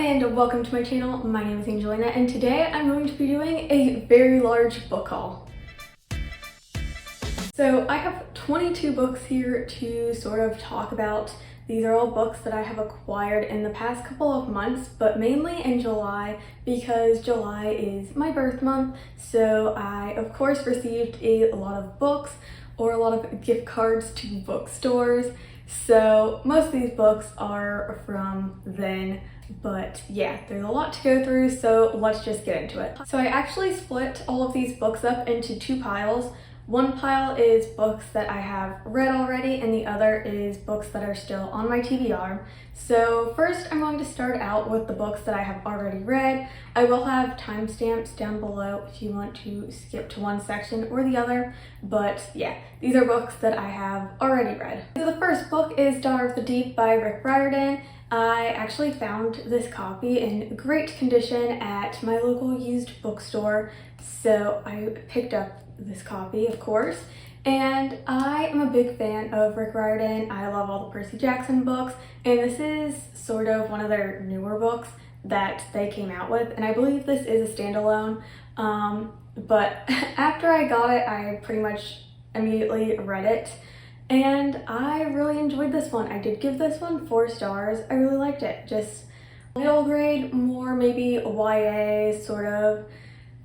and welcome to my channel. My name is Angelina and today I'm going to be doing a very large book haul. So I have 22 books here to sort of talk about. These are all books that I have acquired in the past couple of months, but mainly in July because July is my birth month. So I of course received a lot of books or a lot of gift cards to bookstores. So most of these books are from then, but yeah, there's a lot to go through, so let's just get into it. So I actually split all of these books up into two piles. One pile is books that I have read already, and the other is books that are still on my TBR. So first I'm going to start out with the books that I have already read. I will have timestamps down below if you want to skip to one section or the other, but yeah, these are books that I have already read. So the first book is Daughter of the Deep by Rick Riordan. I actually found this copy in great condition at my local used bookstore, so I picked up this copy, of course, and I am a big fan of Rick Riordan. I love all the Percy Jackson books, and this is sort of one of their newer books that they came out with, and I believe this is a standalone, but after I got it, I pretty much immediately read it, and I really enjoyed this one. I did give this one 4 stars. I really liked it. Just middle grade, more maybe YA, sort of.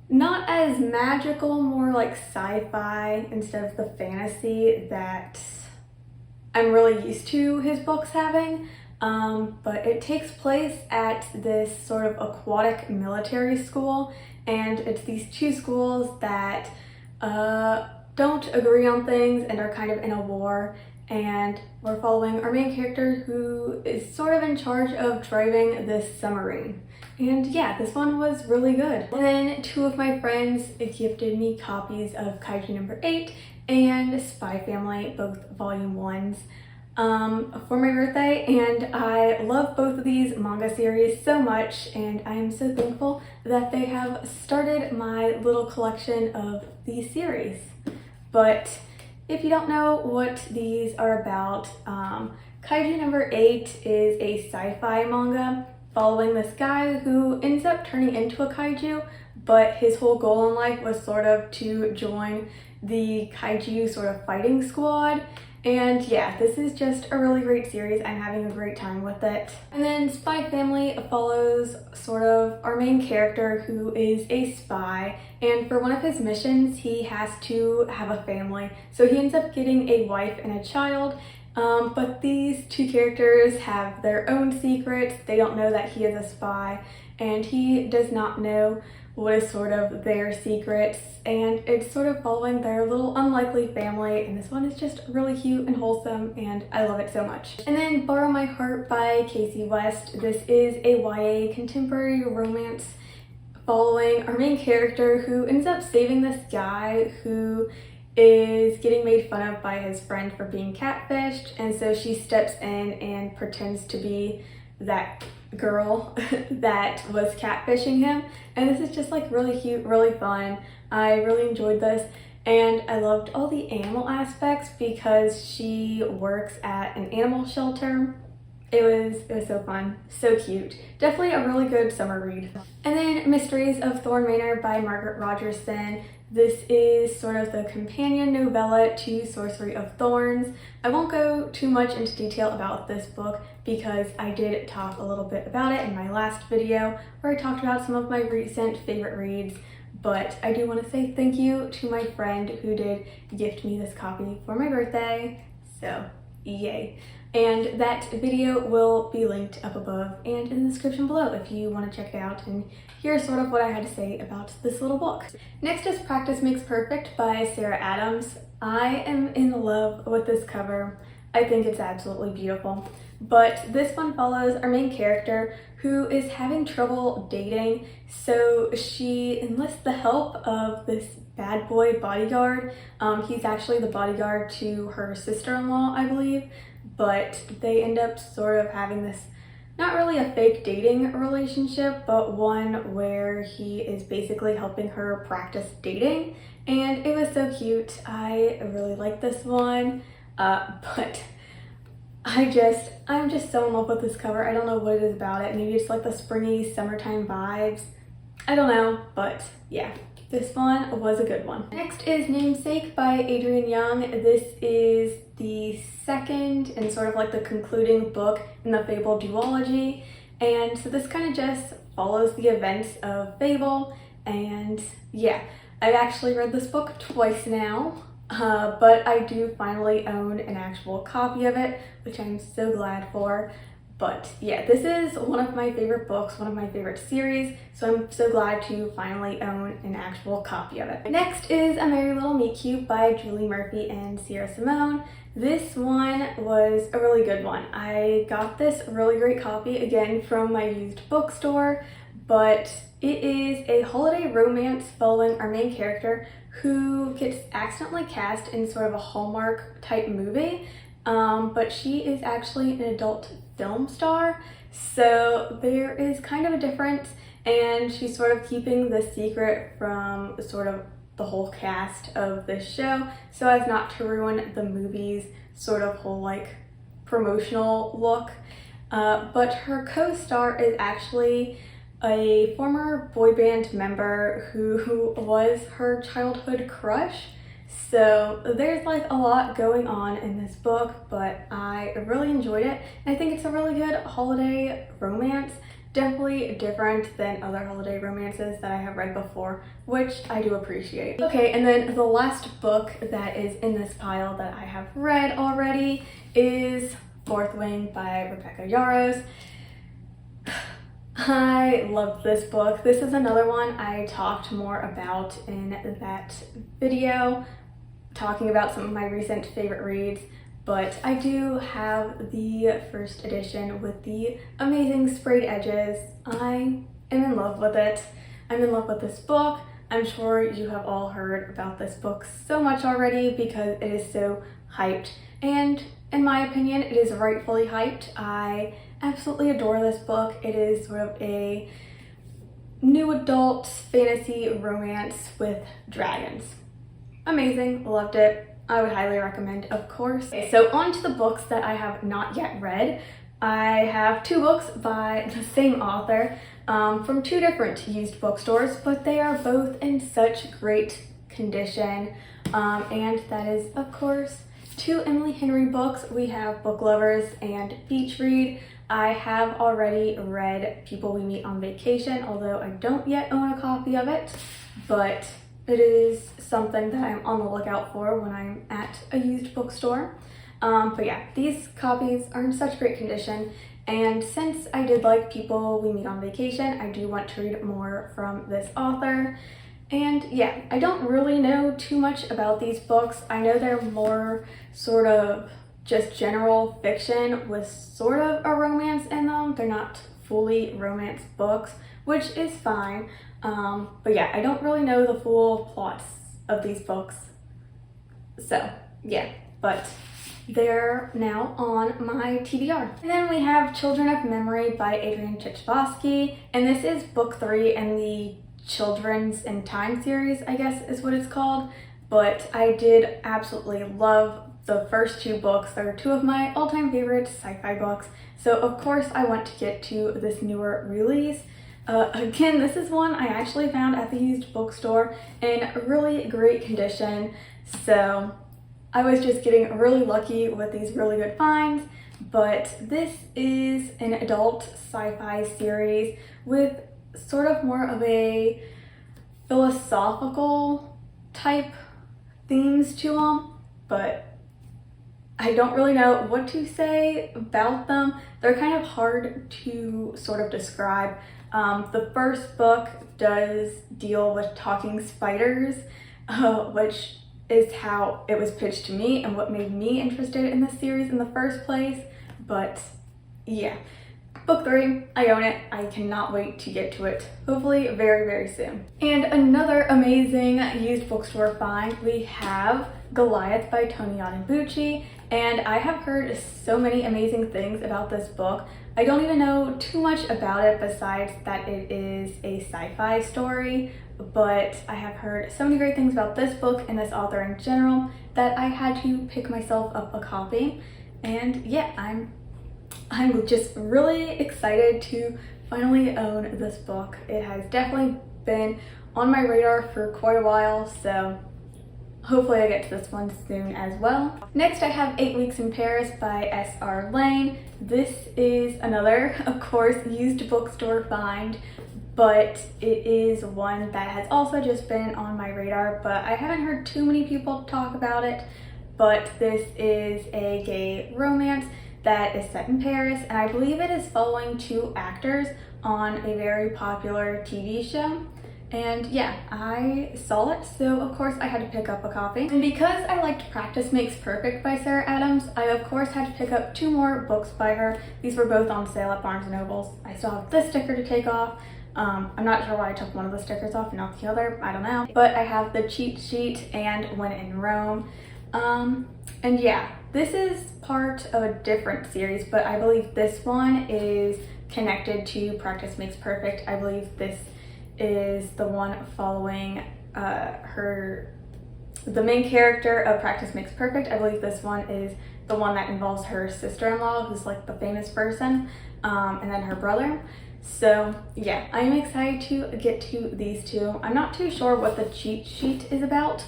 Not as magical, more like sci-fi instead of the fantasy that I'm really used to his books having. But it takes place at this sort of aquatic military school, and it's these two schools that don't agree on things and are kind of in a war, and we're following our main character who is sort of in charge of driving this submarine. And yeah, this one was really good. And then 2 of my friends gifted me copies of Kaiju No. 8 and Spy Family, both volume 1s, for my birthday, and I love both of these manga series so much, and I am so thankful that they have started my little collection of these series. But if you don't know what these are about, Kaiju No. 8 is a sci-fi manga following this guy who ends up turning into a kaiju, but his whole goal in life was sort of to join the kaiju sort of fighting squad. And yeah, this is just a really great series. I'm having a great time with it. And then Spy Family follows sort of our main character who is a spy, and for one of his missions he has to have a family. So he ends up getting a wife and a child, but these 2 characters have their own secrets. They don't know that he is a spy, and he does not know what is sort of their secrets, and it's sort of following their little unlikely family, and this one is just really cute and wholesome, and I love it so much. And then Borrow My Heart by Casey West. This is a YA contemporary romance following our main character who ends up saving this guy who is getting made fun of by his friend for being catfished, and so she steps in and pretends to be that girl that was catfishing him, and this is just like really cute, really fun. I really enjoyed this, and I loved all the animal aspects because she works at an animal shelter. It was so fun, so cute. Definitely a really good summer read. And then Mysteries of Thorn, Manor by Margaret Rogerson. This is sort of the companion novella to Sorcery of Thorns. I won't go too much into detail about this book because I did talk a little bit about it in my last video where I talked about some of my recent favorite reads, but I do want to say thank you to my friend who did gift me this copy for my birthday, so yay. And that video will be linked up above and in the description below if you want to check it out and hear sort of what I had to say about this little book. Next is Practice Makes Perfect by Sarah Adams. I am in love with this cover. I think it's absolutely beautiful. But this one follows our main character who is having trouble dating, so she enlists the help of this bad boy bodyguard. He's actually the bodyguard to her sister-in-law, I believe, but they end up sort of having this, not really a fake dating relationship, but one where he is basically helping her practice dating, and it was so cute. I really like this one, but I'm just so in love with this cover. I don't know what it is about it. Maybe it's like the springy summertime vibes. I don't know, but yeah, this one was a good one. Next is Namesake by Adrienne Young. This is the second and sort of like the concluding book in the Fable duology. And so this kind of just follows the events of Fable. And yeah, I've actually read this book twice now. But I do finally own an actual copy of it, which I'm so glad for. But yeah, this is one of my favorite books, one of my favorite series, so I'm so glad to finally own an actual copy of it. Next is A Merry Little Meet Cute by Julie Murphy and Sierra Simone. This one was a really good one. I got this really great copy, again, from my used bookstore, but it is a holiday romance following our main character who gets accidentally cast in sort of a Hallmark type movie, but she is actually an adult film star, so there is kind of a difference, and she's sort of keeping the secret from sort of the whole cast of this show so as not to ruin the movie's sort of whole like promotional look. But her co-star is actually a former boy band member who was her childhood crush. So there's like a lot going on in this book, but I really enjoyed it. And I think it's a really good holiday romance. Definitely different than other holiday romances that I have read before, which I do appreciate. Okay, and then the last book that is in this pile that I have read already is Fourth Wing by Rebecca Yarros. I loved this book. This is another one I talked more about in that video, talking about some of my recent favorite reads, but I do have the first edition with the amazing sprayed edges. I am in love with it. I'm in love with this book. I'm sure you have all heard about this book so much already because it is so hyped, and in my opinion, it is rightfully hyped. I absolutely adore this book. It is sort of a new adult fantasy romance with dragons. Amazing, loved it. I would highly recommend, of course. Okay, so on to the books that I have not yet read. I have two books by the same author from two different used bookstores, but they are both in such great condition. And that is, of course, two Emily Henry books. We have Book Lovers and Beach Read. I have already read People We Meet on Vacation, although I don't yet own a copy of it, but it is something that I'm on the lookout for when I'm at a used bookstore. But yeah, these copies are in such great condition, and since I did like People We Meet on Vacation, I do want to read more from this author. And yeah, I don't really know too much about these books. I know they're more sort of just general fiction with sort of a romance in them. They're not fully romance books, which is fine. But yeah, I don't really know the full plots of these books. So yeah, but they're now on my TBR. And then we have Children of Memory by Adrian Chichbosky, and this is book 3 in the Children's in Time series, I guess is what it's called. But I did absolutely love the first two books. They're two of my all-time favorite sci-fi books, so of course I want to get to this newer release. Again, this is one I actually found at the used bookstore in really great condition, so I was just getting really lucky with these really good finds. But this is an adult sci-fi series with sort of more of a philosophical type themes to them, but I don't really know what to say about them. They're kind of hard to sort of describe. The first book does deal with talking spiders, which is how it was pitched to me and what made me interested in this series in the first place. But yeah, book 3, I own it. I cannot wait to get to it, hopefully very, very soon. And another amazing used bookstore find, we have Goliath by Tony Adambucci, and I have heard so many amazing things about this book. I don't even know too much about it besides that it is a sci-fi story, but I have heard so many great things about this book and this author in general that I had to pick myself up a copy. And yeah, I'm just really excited to finally own this book. It has definitely been on my radar for quite a while, so hopefully I get to this one soon as well. Next I have 8 Weeks in Paris by S.R. Lane. This is another, of course, used bookstore find, but it is one that has also just been on my radar, but I haven't heard too many people talk about it. But this is a gay romance that is set in Paris, and I believe it is following 2 actors on a very popular TV show. And yeah, I saw it, so of course I had to pick up a copy. And because I liked Practice Makes Perfect by Sarah Adams, I of course had to pick up 2 more books by her. These were both on sale at Barnes & Noble's. I still have this sticker to take off. I'm not sure why I took one of the stickers off and not the other, I don't know. But I have the cheat sheet and When in Rome. And yeah, this is part of a different series, but I believe this one is connected to Practice Makes Perfect. I believe this is the one following the main character of Practice Makes Perfect. I believe this one is the one that involves her sister-in-law, who's like the famous person, and then her brother. So yeah, I'm excited to get to these 2. I'm not too sure what the cheat sheet is about,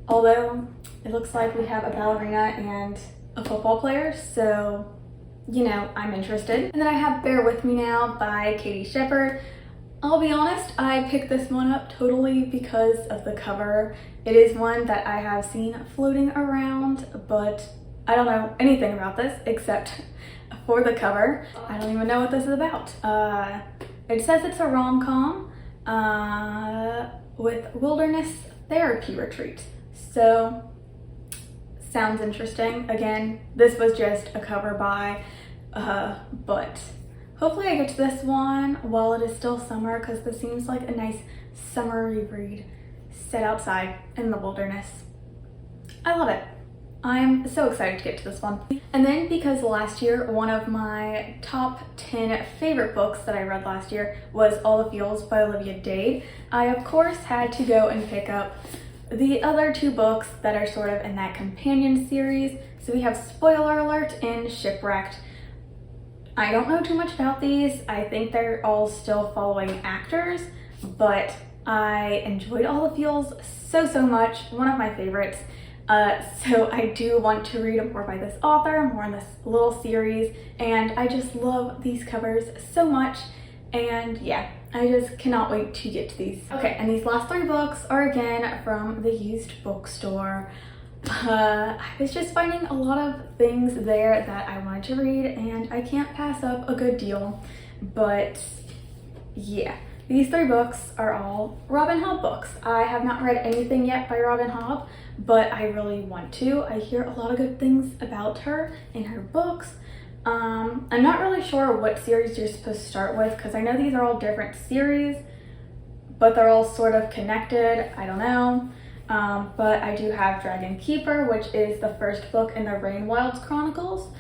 although it looks like we have a ballerina and a football player, so you know, I'm interested. And then I have Bear With Me Now by Katie Shepherd. I'll be honest, I picked this one up totally because of the cover. It is one that I have seen floating around, but I don't know anything about this except for the cover. I don't even know what this is about. It says it's a rom-com with wilderness therapy retreat. So, sounds interesting. Again, this was just a cover buy, but hopefully I get to this one while it is still summer, because this seems like a nice summery read set outside in the wilderness. I love it. I'm so excited to get to this one. And then because last year, one of my top 10 favorite books that I read last year was All the Feels by Olivia Dade, I of course had to go and pick up the other 2 books that are sort of in that companion series. So we have Spoiler Alert and Shipwrecked. I don't know too much about these. I think they're all still following actors, but I enjoyed All the Feels so much. One of my favorites. So I do want to read more by this author, more in this little series, and I just love these covers so much. And yeah, I just cannot wait to get to these. Okay, and these last 3 books are again from the used bookstore. I was just finding a lot of things there that I wanted to read, and I can't pass up a good deal. But yeah, these 3 books are all Robin Hobb books. I have not read anything yet by Robin Hobb, but I really want to. I hear a lot of good things about her in her books. I'm not really sure what series you're supposed to start with, because I know these are all different series, but they're all sort of connected. I don't know. But I do have Dragon Keeper, which is the first book in the Rain Wilds Chronicles.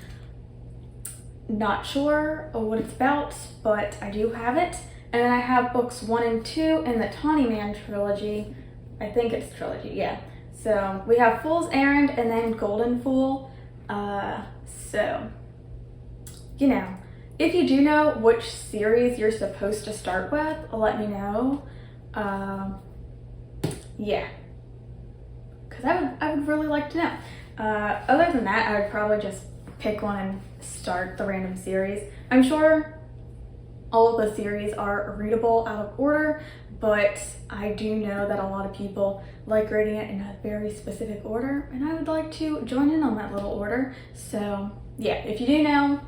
Not sure what it's about, but I do have it. And then I have books 1 and 2 in the Tawny Man trilogy. I think it's trilogy, yeah. So we have Fool's Errand and then Golden Fool. So, you know, if you do know which series you're supposed to start with, let me know. Yeah. Because I would really like to know. Other than that, I would probably just pick one and start the random series. I'm sure all of the series are readable out of order, but I do know that a lot of people like reading it in a very specific order, and I would like to join in on that little order. So yeah, if you do know,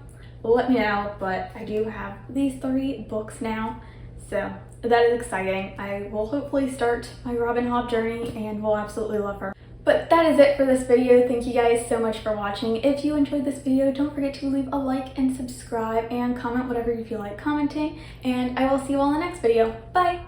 let me know, but I do have these 3 books now, so that is exciting. I will hopefully start my Robin Hobb journey and will absolutely love her. But that is it for this video. Thank you guys so much for watching. If you enjoyed this video, don't forget to leave a like and subscribe and comment whatever you feel like commenting, and I will see you all in the next video. Bye!